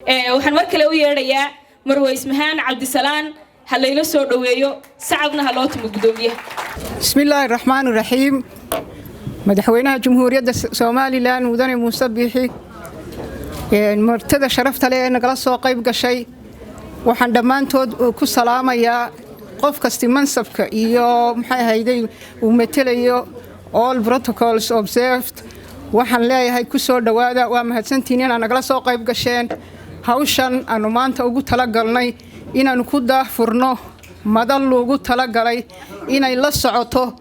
waxaan mar kale u yeedhayaa Marwe Ismahaan Cabdisalaan halayla soo dhaweeyo sacabna ha loo timo gudoomiye. Bismillahir Rahmanir Rahiim. Madaxweynaha Jamhuuriyadda Soomaaliland Mudane Muuse Biixi martada sharafta leh ee nagala soo qayb gashay waxaan dhamaantood ku salaamayaa qof kasta mansabka iyo maxay hayday uu metelayo all protocols observed. waxaan leeyahay ku soo dhawaada waa mahadsantiin inaan nagala soo qayb gasheen hawshan aanu maanta ugu talagalnay inaan ku daafurno madal loogu talagalay inay la socoto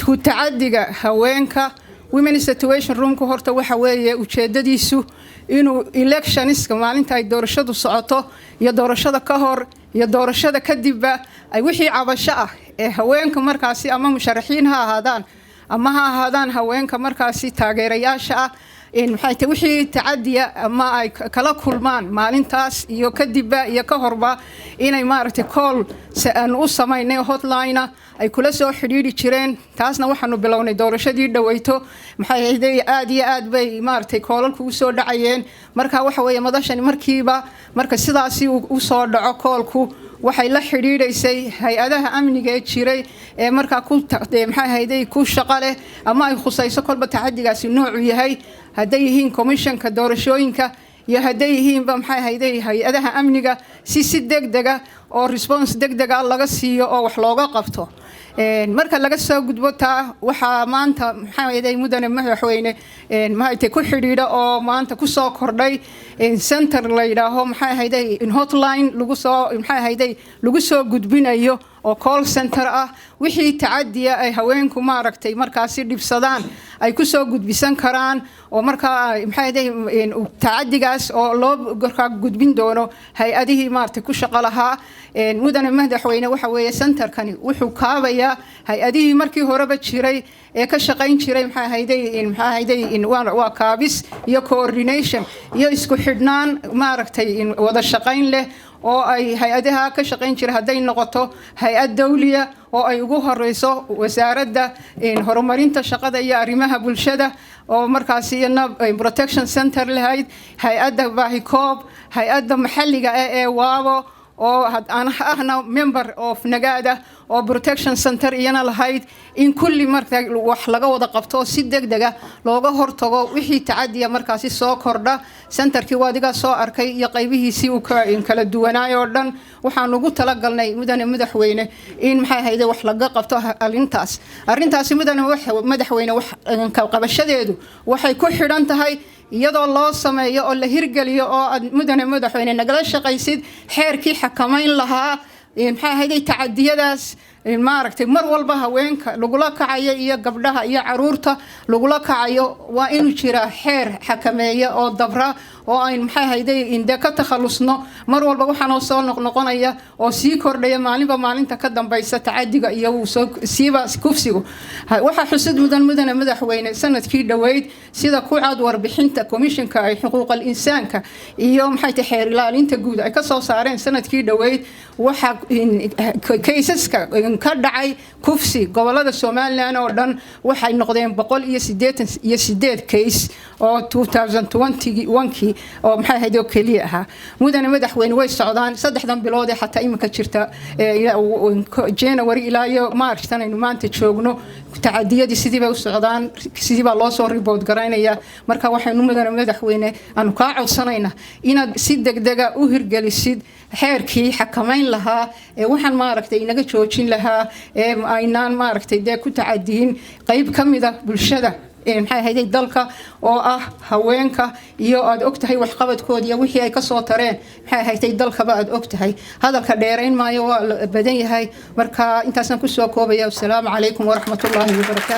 ku tacadiga haweenka women situation room ku horta waxa weeye ujeedadiisu inuu electionska maalinta ay doorashadu socoto iyo doorashada ka hor iyo doorashada kadib ay wixii cabasho ah ee haweenka markaasi ama musharaxiin ha ahaadaan ama ha ahaadaan haweenka markaasi taageerayaasha ah in maxay tahay wixii tacadiya ama ay kala kulmaan maalintaas iyo kadib iyo ka horba inay maaragtay call aan u sameynay hotline ay kula soo xiriiri jireen taasna waxaanu bilownay doorashadii dhaweyto maxay ahayd aad iyo aad bay maaragtay callku u soo dhacayeen marka waxa weeye madashani markiiba marka sidaasi u soo dhaco callku waxay la xiriireysay hay'adaha amniga ee jiray ee marka ku maxay ahayd ku shaqo leh ama ay khusayso kolba tacadigaasi noocu yahay haday yihiin commissionka doorashooyinka iyo haday yihiinba maxay ahayd hay'adaha amniga si degdega oo response degdega laga siiyo oo wax looga qabto marka laga soo gudbo taa waxa maanta maxay ahayd mudane madaxweyne maxay ku xiriira oo maanta ku soo kordhay center la yiraahdo maxay ahayd in hotline lagu soo maxay ahayd lagu soo gudbinayo oo call center ah wixii tacadiya ay haweenku maaragtay markaasi dhibsadaan ay ku soo gudbisan karaan oo marka maxay ahayd tacadigaas oo loo gorka gudbin doono hay'adihii maaragtay ku shaqo lahaa mudane madaxweyne waxa weeye centerkani wuxuu kaabaya hay'adihii markii horeba jiray ee ka shaqayn jiray maxay ahayd waa kaabis iyo coordination iyo isku xidhnaan maaragtay wada shaqayn leh oo ay hay'adaha ka shaqayn jiray haday noqoto hay'ad dawliya oo ay ugu horeyso wasaaradda horumarinta shaqada iyo arrimaha bulshada oo markaasi protection center lahayd hay'adda Bahikoob hay'adda maxalliga ee waabo oo aan ahna member of nagaada oo protection center iyana lahayd in kulli marka wax laga wada qabto si degdega looga hortago wixii tacadiya markaasi soo kordha centerkii wadiga soo arkay iyo qaybihiisii uu kala duwanaayo dhan waxaan ugu talagalnay mudane madaxweyne in maxay ahayd wax laga qabto arintaas mudane madaxweyne wax qabashadeedu waxay ku xidhan tahay iyadoo loo sameeyo oo la hirgaliyo oo mudane madaxweyne nagala shaqaysid xeerkii xakamayn lahaa maxay ahayd tacadiyadaas maaragtay mar walba haweenka lagula kacayo iyo gabdhaha iyo caruurta lagula kacayo waa inuu jira xeer xakameeyo oo dabra oo ay maxay ahayd inda ka takhalusno mar walba waxaan soo noqonaya oo sii kordhaya maalinta ka dambaysa tacadiga iyo siiba kufsigu waxa xusid mudane madaxweyne sanadkii dhaweyd sida ku cad warbixinta commissionka ay xuquuqul insaanka iyo maxay tahay xeer ilaalinta guud ay ka soo saareen sanadkii dhaweyd waxa kaysaska ka dhacay kufsi gobolada Soomaaliland oo dhan waxay noqdeen 188 case oo 2021 oo maxay ahayd oo kaliya ah mudane madaxweyne way socdaan 3 bilood ee xataa imika jirta January ilaa iyo March tanaynu maanta joogno tacadiyadii sidii bay u socdaan sidii baa loo soo report garaynaya marka waxaynu mudane madaxweyne aan ka codsanaynaa inaad si degdega u hirgelisid xeerkii xakamayn lahaa ee waxaan maaragtay inaga joojin lahaa ee aynaan maaragtay ku tacadiin qayb kamida bulshada maxay ahayd dalka oo ah haweenka iyo aad ogtahay wax qabadkood iyo wixii ay ka soo tareen maxay ahayd dalkaba aad ogtahay hadalka dheerayn maayo waa badan yahay marka intaasna ku soo koobaya. Assalaamu calaykum wa rahmatullaahi wa barakaatuh.